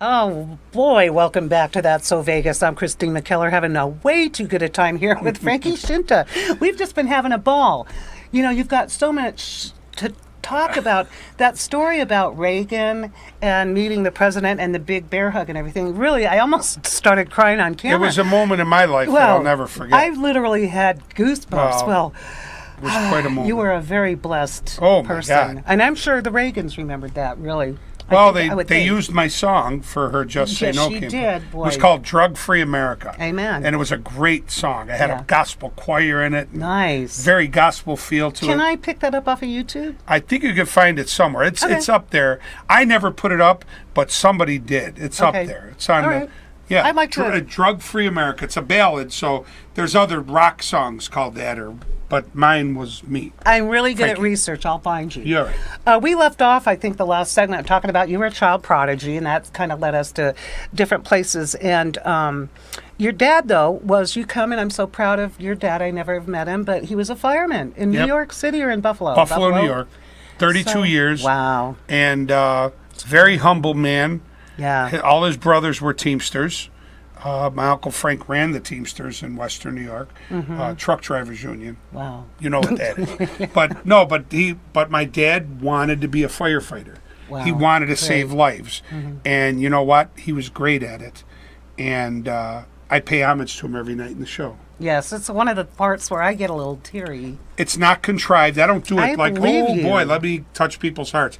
Oh, boy, welcome back to That's So Vegas. I'm Christine McKellar, having a way too good a time here with Frankie Scinta. We've just been having a ball. You know, you've got so much to talk about. That story about Reagan and meeting the president and the big bear hug and everything. Really, I almost started crying on camera. It was a moment in my life that I'll never forget. I literally had goosebumps. Well, it was quite a moment. You were a very blessed person. My God. And I'm sure the Reagans remembered that, really. Well, they used my song for her Just Say No campaign. Did, boy. It was called Drug Free America. Amen. And it was a great song. It had a gospel choir in it. Nice. Very gospel feel to it. Can I pick that up off of YouTube? I think you can find it somewhere. It's up there. I never put it up, but somebody did. It's up there. It's on the... Yeah, I'd like to... Drug Free America. It's a ballad, so there's other rock songs called that, but mine was me. I'm really good at research. I'll find you. You're right. We left off, I think, the last segment talking about you were a child prodigy, and that kind of led us to different places. And your dad, though, was you come, and I'm so proud of your dad. I never have met him, but he was a fireman in New York City or in Buffalo? Buffalo, New York. 32 years. Wow. And very humble man. Yeah. All his brothers were Teamsters. My Uncle Frank ran the Teamsters in Western New York, Truck Drivers Union. Wow. You know what that is. But my dad wanted to be a firefighter. Wow. He wanted to save lives. And you know what? He was great at it. And I pay homage to him every night in the show. Yes, it's one of the parts where I get a little teary. It's not contrived. I don't do it like, boy, let me touch people's hearts.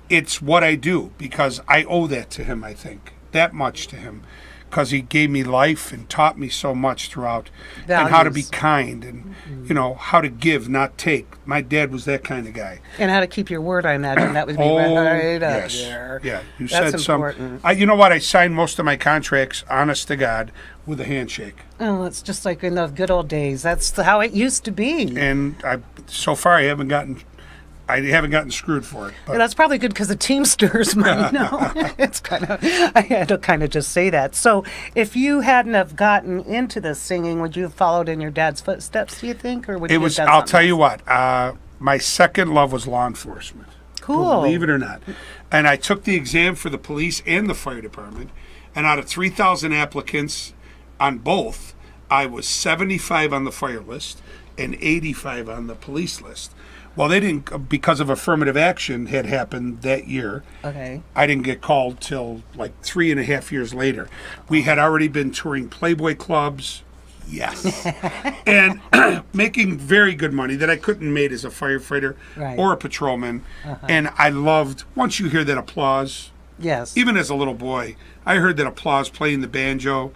It's what I do because I owe that to him, I think. That much to him. Because he gave me life and taught me so much throughout. Values. And how to be kind and, you know, how to give, not take. My dad was that kind of guy. And how to keep your word, I imagine. That would be right up yes. there. Yeah, you That's said important. You know what? I signed most of my contracts, honest to God, with a handshake. Oh, it's just like in the good old days. That's how it used to be. And so far I haven't gotten screwed for it. But. Yeah, that's probably good because the Teamsters might know. It's I had to kind of just say that. So if you hadn't have gotten into the singing, would you have followed in your dad's footsteps, do you think? Or would you have done I'll tell else? you what, my second love was law enforcement. Cool. Believe it or not. And I took the exam for the police and the fire department. And out of 3,000 applicants on both, I was 75 on the fire list and 85 on the police list. Well, they didn't, because of affirmative action had happened that year. Okay. I didn't get called till like 3.5 years later. We had already been touring Playboy clubs. Yes. And making very good money that I couldn't make as a firefighter or a patrolman. And I loved, once you hear that applause. Yes. Even as a little boy, I heard that applause playing the banjo.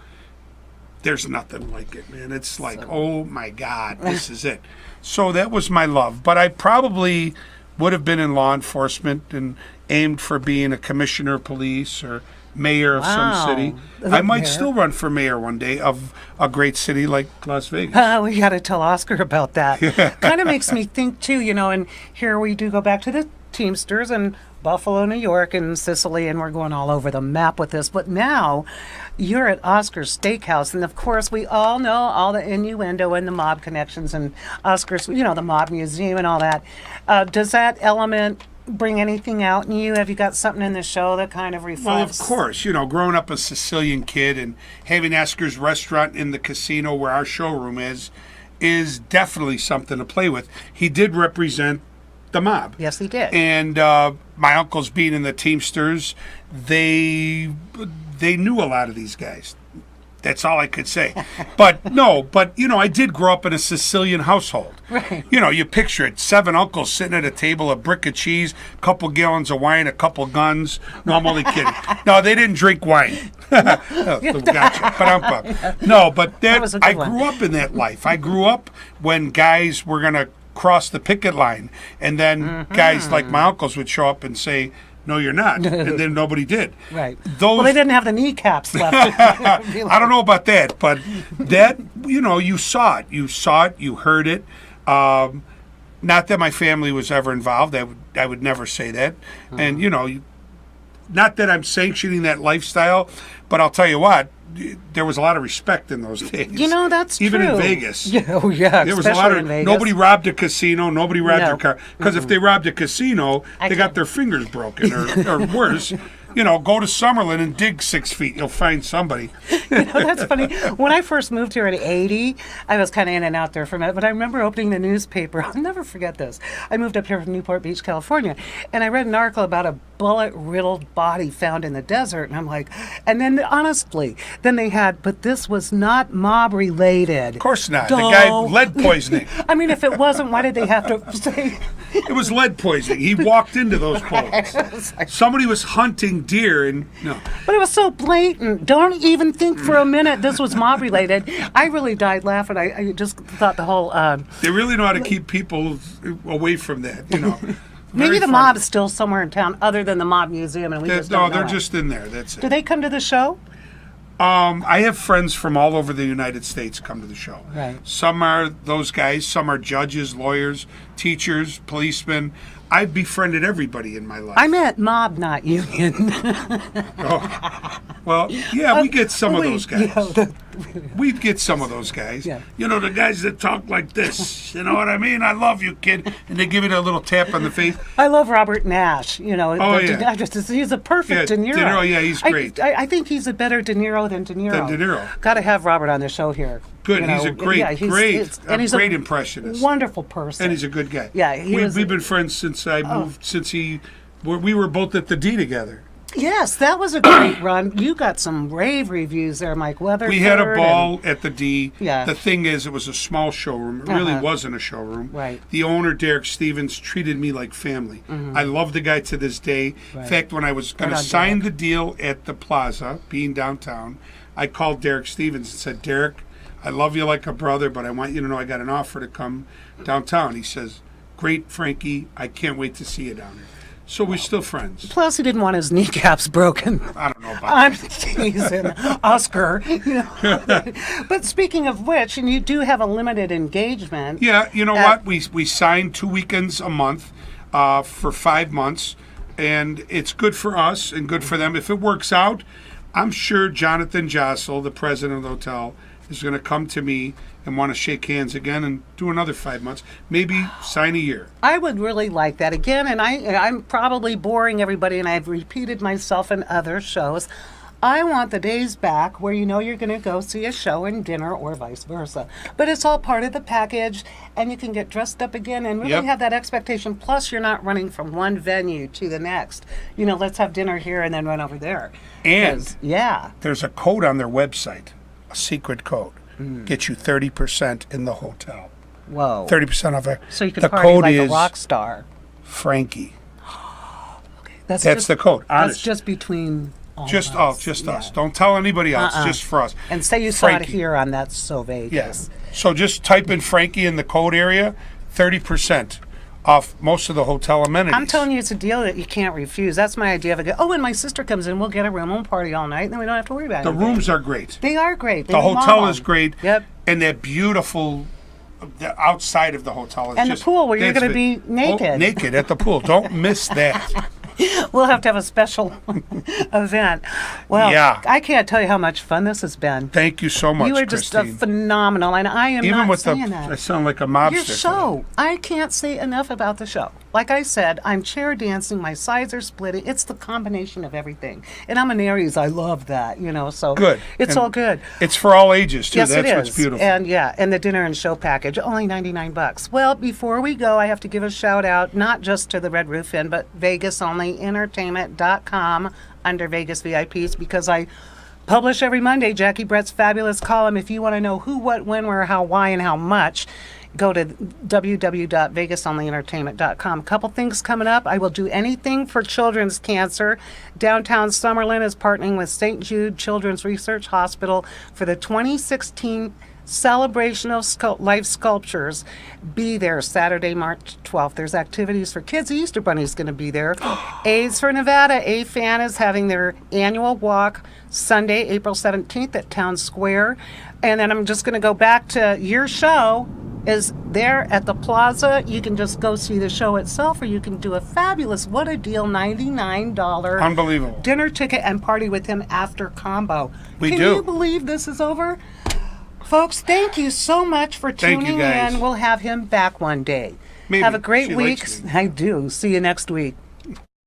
There's nothing like it, man. It's like, oh my God, this is it. So that was my love. But I probably would have been in law enforcement and aimed for being a commissioner of police or mayor of some city. I might still run for mayor one day of a great city like Las Vegas. We got to tell Oscar about that. Kind of makes me think, too, you know, and here we do go back to the Teamsters and Buffalo, New York, and Sicily, and we're going all over the map with this. But now you're at Oscar's Steakhouse, and of course we all know all the innuendo and the mob connections and Oscar's, you know, the mob museum and all that. Does that element bring anything out in you? Have you got something in the show that kind of reflects? Well, of course. You know, growing up a Sicilian kid and having Oscar's restaurant in the casino where our showroom is definitely something to play with. He did represent the mob. Yes, he did. And my uncles being in the Teamsters, they knew a lot of these guys. That's all I could say. But you know, I did grow up in a Sicilian household. Right. You know, you picture it, 7 uncles sitting at a table, a brick of cheese, a couple gallons of wine, a couple guns. No, I'm only kidding. No, they didn't drink wine. Gotcha. But no, but that I grew up in that life. I grew up when guys were going to cross the picket line, and then guys like my uncles would show up and say, "No, you're not," and then nobody did. Right. Well, they didn't have the kneecaps left. I don't know about that, but that, you know, you saw it, you heard it. Not that my family was ever involved. I would never say that, and you know, not that I'm sanctioning that lifestyle, but I'll tell you what. There was a lot of respect in those days. You know, that's even true. in Vegas. Yeah, oh, yeah. There was a lot of nobody robbed a casino. Nobody robbed their car because if they robbed a casino, they got their fingers broken or worse. go to Summerlin and dig 6 feet. You'll find somebody. That's funny. When I first moved here at 80, I was kind of in and out there for a minute, but I remember opening the newspaper. I'll never forget this. I moved up here from Newport Beach, California, and I read an article about a bullet-riddled body found in the desert, and I'm like, and then honestly, then they had, but this was not mob-related. Of course not. The guy, lead poisoning. I mean, if it wasn't, why did they have to say... It was lead poisoning. He walked into those bullets. Somebody was hunting deer and no. But it was so blatant. Don't even think for a minute this was mob related. I really died laughing. I just thought the whole. They really know how to keep people away from that. Maybe the mob is still somewhere in town, other than the mob museum, and we just don't know they're it. just in there. That's it. Do they come to the show? I have friends from all over the United States come to the show. Right. Some are those guys. Some are judges, lawyers, teachers, policemen. I've befriended everybody in my life. I meant mob, not union. Well, yeah, we get some of those guys. Yeah, We'd get some of those guys. Yeah. The guys that talk like this. You know what I mean? I love you, kid. And they give you that little tap on the face. I love Robert Nash. Oh, yeah. He's a perfect De Niro. De Niro, yeah, he's great. I think he's a better De Niro than De Niro. Than De Niro. Got to have Robert on the show here. Good. He's a great great impressionist. Wonderful person. And he's a good guy. Yeah, we've been friends since I moved. Since we were both at the D together. Yes, that was a great run. You got some rave reviews there, Mike Weatherford. We had a ball at the D. Yeah. The thing is, it was a small showroom. It really wasn't a showroom. Right. The owner, Derek Stevens, treated me like family. Mm-hmm. I love the guy to this day. Right. In fact, when I was going to sign the deal at the Plaza, being downtown, I called Derek Stevens and said, Derek, I love you like a brother, but I want you to know I got an offer to come downtown. He says, great, Frankie. I can't wait to see you down there. So we're still friends. Plus, he didn't want his kneecaps broken. I don't know about I'm teasing. Oscar. But speaking of which, and you do have a limited engagement. Yeah, you know what? We sign 2 weekends a month for 5 months, and it's good for us and good for them. If it works out, I'm sure Jonathan Jossel, the president of the hotel, is going to come to me and want to shake hands again and do another 5 months, maybe sign a year. I would really like that again, and I'm probably boring everybody, and I've repeated myself in other shows. I want the days back where you're going to go see a show and dinner or vice versa. But it's all part of the package, and you can get dressed up again and really have that expectation. Plus, you're not running from one venue to the next. Let's have dinner here and then run over there. And there's a code on their website, a secret code. Get you 30% in the hotel. Whoa. 30% off it. So you can party like a rock star. Frankie. Okay. That's the code. Honest. That's just between just us. Don't tell anybody else. Just for us. And say you saw it here on That's So Vegas. Yes. So just type in Frankie in the code area, 30% off most of the hotel amenities. I'm telling you, it's a deal that you can't refuse. That's my idea of it. Oh, and my sister comes in, we'll get a room, we'll party all night, and then we don't have to worry about it. The rooms are great. They are great. The hotel is great. Yep. And that beautiful, the outside of the hotel is and the pool where you're going to be naked. Naked at the pool. Don't miss that. We'll have to have a special event. Well, I can't tell you how much fun this has been. Thank you so much, You are just a phenomenal, and I am even not with saying that. I sound like a mobster. Your show. I can't say enough about the show. Like I said, I'm chair dancing. My sides are splitting. It's the combination of everything. And I'm an Aries. I love that, so good. It's all good. It's for all ages, too. Yes, That's it is. what's beautiful. And the dinner and show package, only $99. Well, before we go, I have to give a shout out, not just to the Red Roof Inn, but VegasOnlyEntertainment.com under Vegas VIPs, because I publish every Monday Jackie Brett's fabulous column. If you want to know who, what, when, where, how, why, and how much, go to www.vegasonlyentertainment.com. A couple things coming up. I will do anything for children's cancer. Downtown Summerlin is partnering with St. Jude Children's Research Hospital for the 2016 Celebration of Life Sculptures. Be there Saturday, March 12th. There's activities for kids. The Easter Bunny's going to be there. AIDS for Nevada. AFAN is having their annual walk Sunday, April 17th at Town Square. And then I'm just going to go back to your show is there at the Plaza. You can just go see the show itself, or you can do a fabulous, what a deal, $99 unbelievable dinner ticket and party with him after combo. Can you believe this is over? Folks, thank you so much for tuning in. We'll have him back one day. Maybe. Have a great week. I do. See you next week.